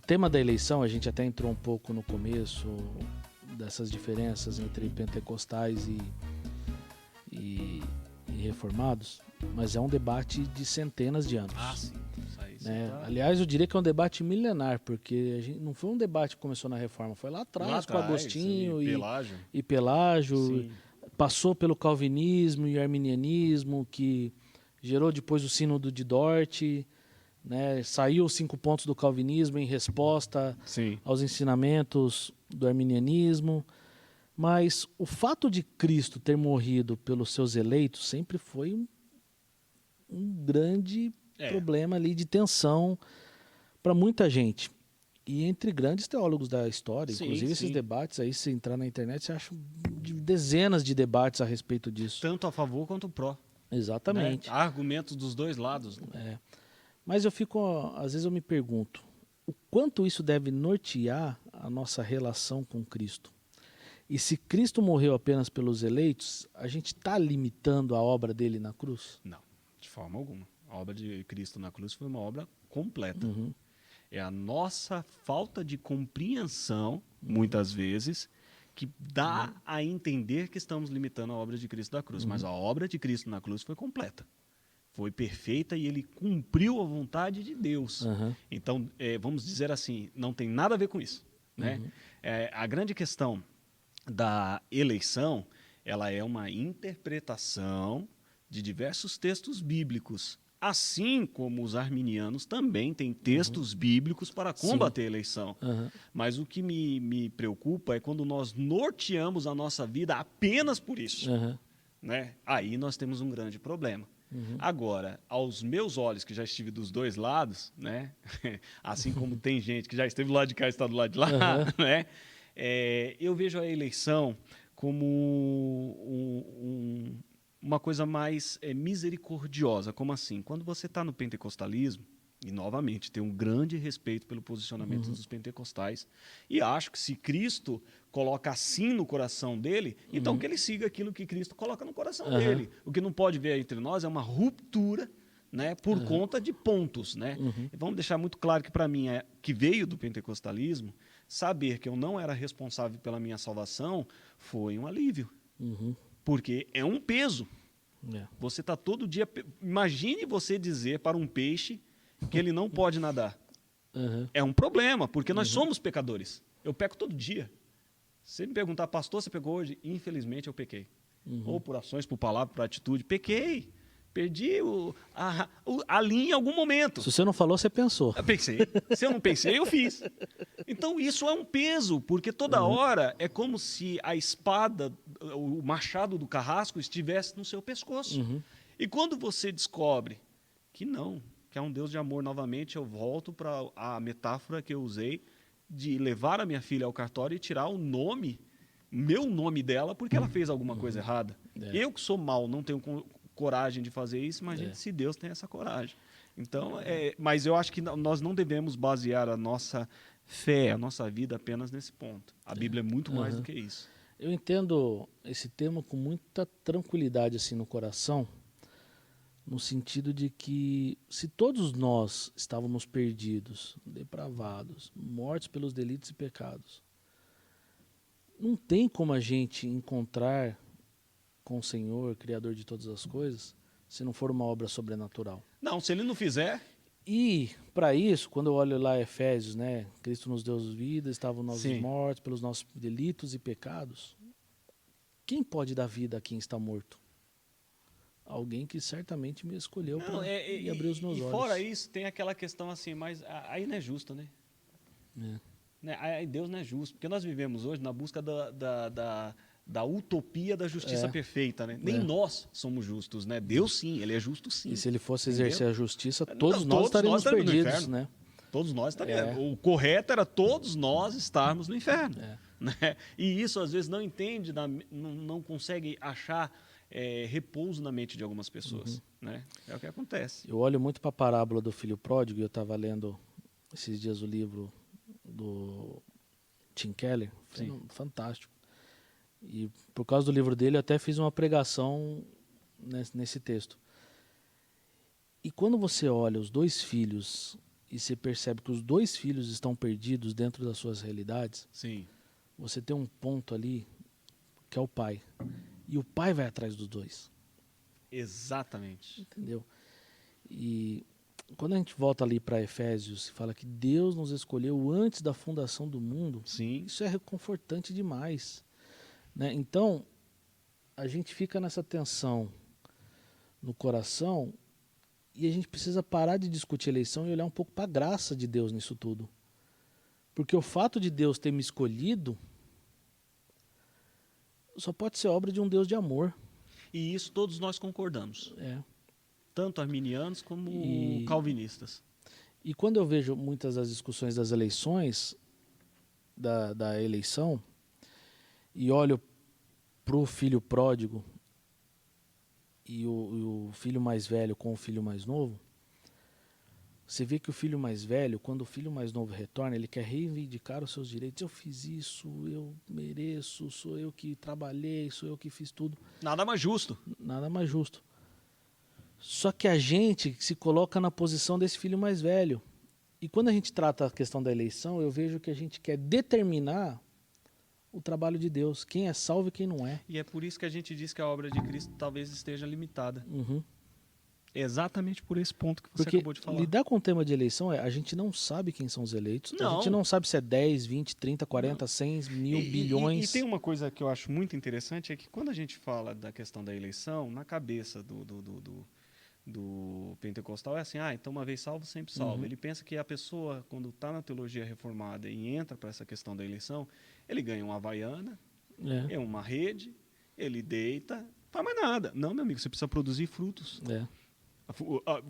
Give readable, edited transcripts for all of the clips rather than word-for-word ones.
tema da eleição, a gente até entrou um pouco no começo dessas diferenças entre pentecostais e reformados, mas é um debate de centenas de anos. Sim. Isso aí, Né? tá... Aliás, eu diria que é um debate milenar, porque não foi um debate que começou na Reforma, foi lá atrás com Agostinho e Pelágio, passou pelo calvinismo e arminianismo, que gerou depois o sínodo de Dort, né? Saiu os 5 pontos do calvinismo em resposta aos ensinamentos do arminianismo. Mas o fato de Cristo ter morrido pelos seus eleitos sempre foi um grande problema ali de tensão para muita gente. E entre grandes teólogos da história, inclusive esses debates aí, se entrar na internet, você acha dezenas de debates a respeito disso. Tanto a favor quanto pró. Exatamente. Né? Há argumentos dos dois lados. Né? Mas às vezes eu me pergunto, o quanto isso deve nortear a nossa relação com Cristo? E se Cristo morreu apenas pelos eleitos, a gente está limitando a obra dele na cruz? Não, de forma alguma. A obra de Cristo na cruz foi uma obra completa. É a nossa falta de compreensão, muitas vezes, que dá a entender que estamos limitando a obra de Cristo da cruz. Mas a obra de Cristo na cruz foi completa. Foi perfeita e ele cumpriu a vontade de Deus. Então, vamos dizer assim, não tem nada a ver com isso. Né? A grande questão da eleição, ela é uma interpretação de diversos textos bíblicos, assim como os arminianos também têm textos bíblicos para combater a eleição. Mas o que me preocupa é quando nós norteamos a nossa vida apenas por isso. Né? Aí nós temos um grande problema. Agora, aos meus olhos, que já estive dos dois lados, né? Assim como tem gente que já esteve do lado de cá e está do lado de lá, né? Eu vejo a eleição como uma coisa mais misericordiosa. Como assim? Quando você está no pentecostalismo, e novamente tenho um grande respeito pelo posicionamento dos pentecostais, e acho que se Cristo coloca assim no coração dele, então que ele siga aquilo que Cristo coloca no coração dele. O que não pode ver entre nós é uma ruptura, né, por conta de pontos. Né? Vamos deixar muito claro que para mim, que veio do pentecostalismo, saber que eu não era responsável pela minha salvação foi um alívio. Porque é um peso. Você está todo dia... Imagine você dizer para um peixe que ele não pode nadar. É um problema, porque nós somos pecadores. Eu peco todo dia. Se você me perguntar, pastor, você pecou hoje? Infelizmente eu pequei. Ou por ações, por palavra, por atitude. Pequei. Perdi a linha em algum momento. Se você não falou, você pensou. Eu pensei. Se eu não pensei, eu fiz. Então isso é um peso, porque toda hora é como se a espada, o machado do carrasco estivesse no seu pescoço. E quando você descobre que não, que é um Deus de amor novamente, eu volto para a metáfora que eu usei de levar a minha filha ao cartório e tirar o nome, meu nome dela, porque ela fez alguma coisa errada. Eu que sou mau, não tenho coragem de fazer isso, imagina se Deus tem essa coragem. Então, mas eu acho que nós não devemos basear a nossa fé, a nossa vida apenas nesse ponto. A Bíblia é muito mais do que isso. Eu entendo esse tema com muita tranquilidade assim no coração, no sentido de que se todos nós estávamos perdidos, depravados, mortos pelos delitos e pecados, não tem como a gente encontrar com o Senhor, Criador de todas as coisas, se não for uma obra sobrenatural. Não, se ele não fizer... E, para isso, quando eu olho lá Efésios, né, Cristo nos deu vida, estavam nós mortos pelos nossos delitos e pecados. Quem pode dar vida a quem está morto? Alguém que certamente me escolheu para abrir os meus olhos. E fora isso, tem aquela questão assim, mas aí não é justo, né? Aí Deus não é justo, porque nós vivemos hoje na busca da utopia da justiça perfeita, né? Nem nós somos justos, né? Deus sim, ele é justo sim. E se ele fosse exercer a justiça, todos nós estaríamos perdidos, né? Todos nós estaríamos. O correto era todos nós estarmos no inferno. Né? E isso às vezes não entende, não consegue achar repouso na mente de algumas pessoas. Né? É o que acontece. Eu olho muito para a parábola do filho pródigo, e eu estava lendo esses dias o livro do Tim Keller, fantástico. E por causa do livro dele eu até fiz uma pregação nesse texto. E quando você olha os dois filhos e você percebe que os 2 filhos estão perdidos dentro das suas realidades, sim, você tem um ponto ali que é o pai. E o pai vai atrás dos 2. exatamente. Entendeu? E quando a gente volta ali para Efésios e fala que Deus nos escolheu antes da fundação do mundo, Sim, isso é reconfortante demais. Né? Então, a gente fica nessa tensão no coração e a gente precisa parar de discutir eleição e olhar um pouco para a graça de Deus nisso tudo. Porque o fato de Deus ter me escolhido só pode ser obra de um Deus de amor. e isso todos nós concordamos. É. Tanto arminianos como calvinistas. E quando eu vejo muitas das discussões das eleições, da eleição, e olho para o filho pródigo e o filho mais velho com o filho mais novo, você vê que o filho mais velho, quando o filho mais novo retorna, ele quer reivindicar os seus direitos. Eu fiz isso, eu mereço, sou eu que trabalhei, sou eu que fiz tudo. Nada mais justo. Nada mais justo. Só que a gente se coloca na posição desse filho mais velho. E quando a gente trata a questão da eleição, eu vejo que a gente quer determinar o trabalho de Deus, quem é salvo e quem não é. E é por isso que a gente diz que a obra de Cristo talvez esteja limitada. Uhum. É exatamente por esse ponto que você Porque acabou de falar. lidar com o tema de eleição a gente não sabe quem são os eleitos, a gente não sabe se é 10, 20, 30, 40, não. 100, mil, bilhões. E tem uma coisa que eu acho muito interessante, é que quando a gente fala da questão da eleição, na cabeça do pentecostal é assim, então uma vez salvo, sempre salvo. Ele pensa que a pessoa, quando está na teologia reformada e entra para essa questão da eleição, ele ganha uma havaiana, é uma rede, ele deita, não faz mais nada. Não, meu amigo, você precisa produzir frutos.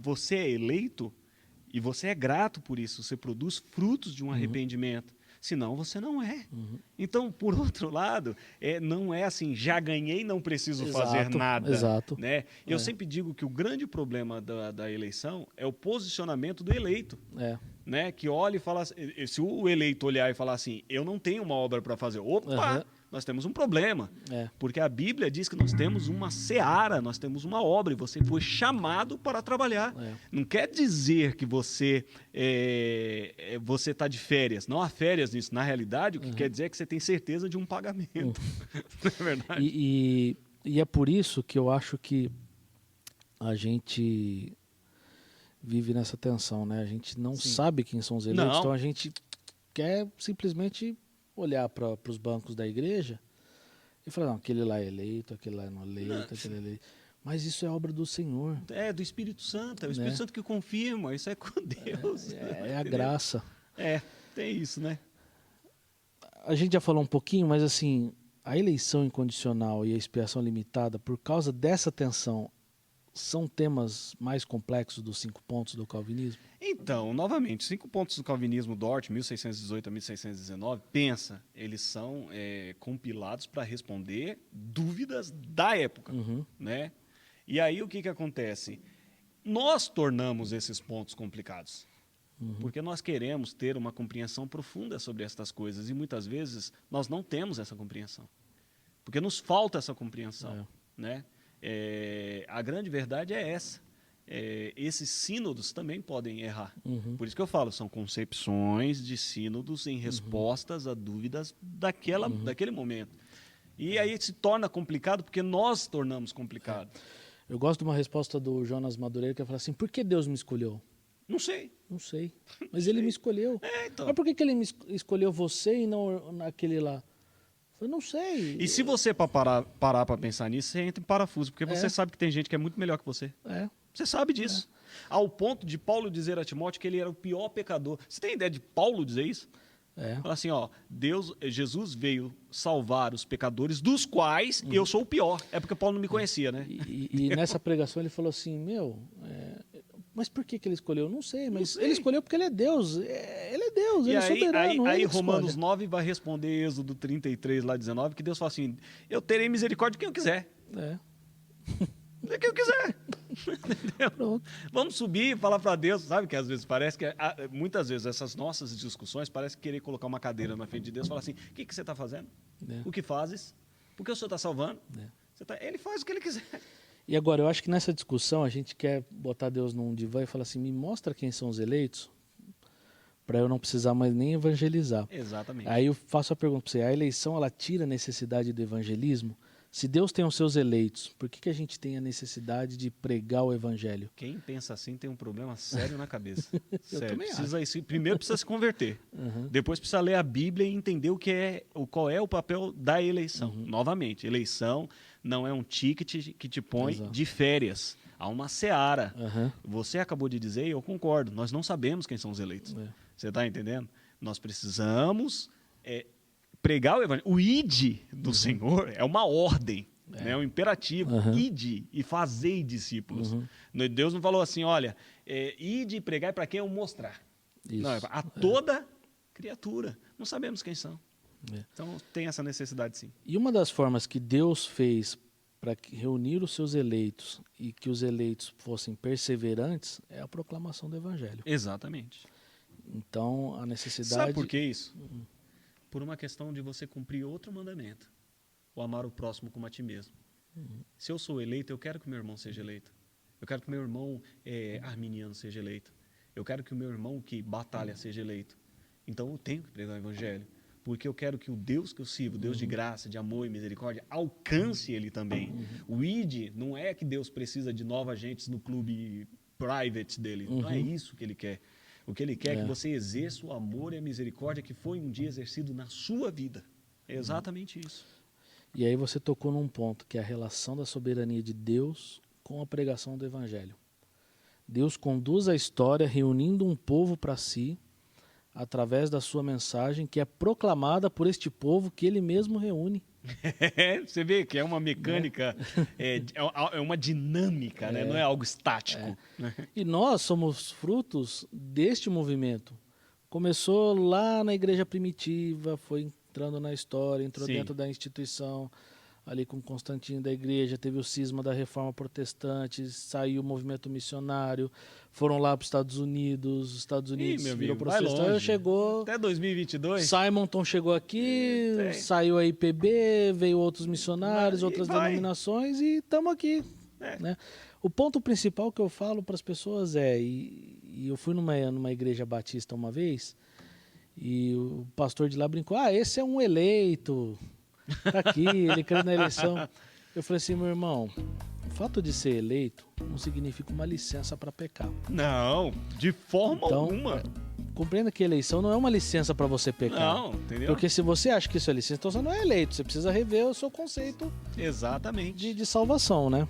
Você é eleito e você é grato por isso. Você produz frutos de um arrependimento. Senão você não é. Então, por outro lado, não é assim, já ganhei, não preciso fazer nada. Exato. Né? Eu sempre digo que o grande problema da eleição é o posicionamento do eleito. Né? Que olha e fala, se o eleito olhar e falar assim, eu não tenho uma obra para fazer, opa, nós temos um problema. Porque a Bíblia diz que nós temos uma seara, nós temos uma obra, e você foi chamado para trabalhar. Não quer dizer que você está de férias. Não há férias nisso. Na realidade, o que quer dizer é que você tem certeza de um pagamento. Não é verdade? E é por isso que eu acho que a gente vive nessa tensão, né? A gente não sabe quem são os eleitos, então a gente quer simplesmente olhar para os bancos da igreja e falar, não, aquele lá é eleito, aquele lá é não eleito, aquele é eleito. Mas isso é obra do Senhor. É do Espírito Santo, é o Espírito Santo que confirma, isso é com Deus. É a graça. Tem isso, né? A gente já falou um pouquinho, mas assim, a eleição incondicional e a expiação limitada, por causa dessa tensão, são temas mais complexos dos 5 pontos do calvinismo? Então, novamente, 5 pontos do calvinismo Dort, 1618 a 1619, pensa, eles são compilados para responder dúvidas da época. Né? E aí o que acontece? Nós tornamos esses pontos complicados. Porque nós queremos ter uma compreensão profunda sobre estas coisas e muitas vezes nós não temos essa compreensão. Porque nos falta essa compreensão. Né? A grande verdade é essa. Esses sínodos também podem errar. Por isso que eu falo, são concepções de sínodos em respostas a dúvidas daquele momento. E aí se torna complicado porque nós tornamos complicado. Eu gosto de uma resposta do Jonas Madureira que fala assim, por que Deus me escolheu? Não sei. Não sei. Mas ele me escolheu. Então. Mas por que ele me escolheu você e não aquele lá? Eu não sei. E se você parar para pensar nisso, você entra em parafuso, porque você sabe que tem gente que é muito melhor que você. Você sabe disso. Ao ponto de Paulo dizer a Timóteo que ele era o pior pecador. Você tem ideia de Paulo dizer isso? Fala assim, Jesus veio salvar os pecadores, dos quais eu sou o pior. É porque Paulo não me conhecia, né? E nessa pregação ele falou assim, mas por que ele escolheu? Não sei, mas ele escolheu porque ele é Deus. Ele é Deus, ele é soberano. Aí Romanos 9 vai responder Êxodo 33, lá 19, que Deus fala assim, eu terei misericórdia de quem eu quiser. De quem eu quiser. Vamos subir e falar para Deus, sabe que às vezes parece que, muitas vezes essas nossas discussões parece querer colocar uma cadeira na frente de Deus e falar assim, o que você está fazendo? O que fazes? Por que o Senhor está salvando? Ele faz o que ele quiser. E agora, eu acho que nessa discussão a gente quer botar Deus num divã e falar assim, me mostra quem são os eleitos, para eu não precisar mais nem evangelizar. Exatamente. Aí eu faço a pergunta para você, a eleição ela tira a necessidade do evangelismo? Se Deus tem os seus eleitos, por que a gente tem a necessidade de pregar o evangelho? Quem pensa assim tem um problema sério na cabeça. Sério. Primeiro precisa se converter. Depois precisa ler a Bíblia e entender qual é o papel da eleição. Novamente, eleição não é um ticket que te põe de férias. Há uma seara. Você acabou de dizer, e eu concordo, nós não sabemos quem são os eleitos. Você está entendendo? Nós precisamos pregar o evangelho. O id do Senhor é uma ordem, é um imperativo. Ide e fazei discípulos. Deus não falou assim, olha, ide e pregai para quem eu mostrar. Isso. Não, a toda criatura. Não sabemos quem são. Então tem essa necessidade, sim. E uma das formas que Deus fez para reunir os seus eleitos e que os eleitos fossem perseverantes é a proclamação do evangelho. Exatamente. Então, a necessidade... Sabe por que isso? Por uma questão de você cumprir outro mandamento, o amar o próximo como a ti mesmo. Se eu sou eleito, eu quero que meu irmão seja eleito. Eu quero que meu irmão arminiano seja eleito. Eu quero que o meu irmão que batalha seja eleito. Então eu tenho que pregar o evangelho, porque eu quero que o Deus que eu sirvo, Deus de graça, de amor e misericórdia, alcance ele também. O ID não é que Deus precisa de novos agentes no clube private dele. Não é isso que ele quer. O que ele quer é que você exerça o amor e a misericórdia que foi um dia exercido na sua vida. É exatamente isso. E aí você tocou num ponto, que é a relação da soberania de Deus com a pregação do evangelho. Deus conduz a história reunindo um povo para si, através da sua mensagem, que é proclamada por este povo que ele mesmo reúne. Você vê que é uma mecânica, é uma dinâmica, né? Não é algo estático. E nós somos frutos deste movimento. Começou lá na igreja primitiva, foi entrando na história, entrou dentro da instituição, ali com Constantino da igreja, teve o cisma da reforma protestante, saiu o movimento missionário, foram lá para os Estados Unidos, virou protestante, chegou... Até 2022. Simonton chegou aqui, saiu a IPB, veio outros missionários, outras denominações e estamos aqui. Né? O ponto principal que eu falo para as pessoas e eu fui numa igreja batista uma vez, e o pastor de lá brincou, esse é um eleito... Está aqui, ele crê na eleição. Eu falei assim, meu irmão, o fato de ser eleito não significa uma licença para pecar. Não, de forma alguma. Compreenda que eleição não é uma licença para você pecar. Não, entendeu? Porque se você acha que isso é licença, então você não é eleito. Você precisa rever o seu conceito exatamente de salvação, né?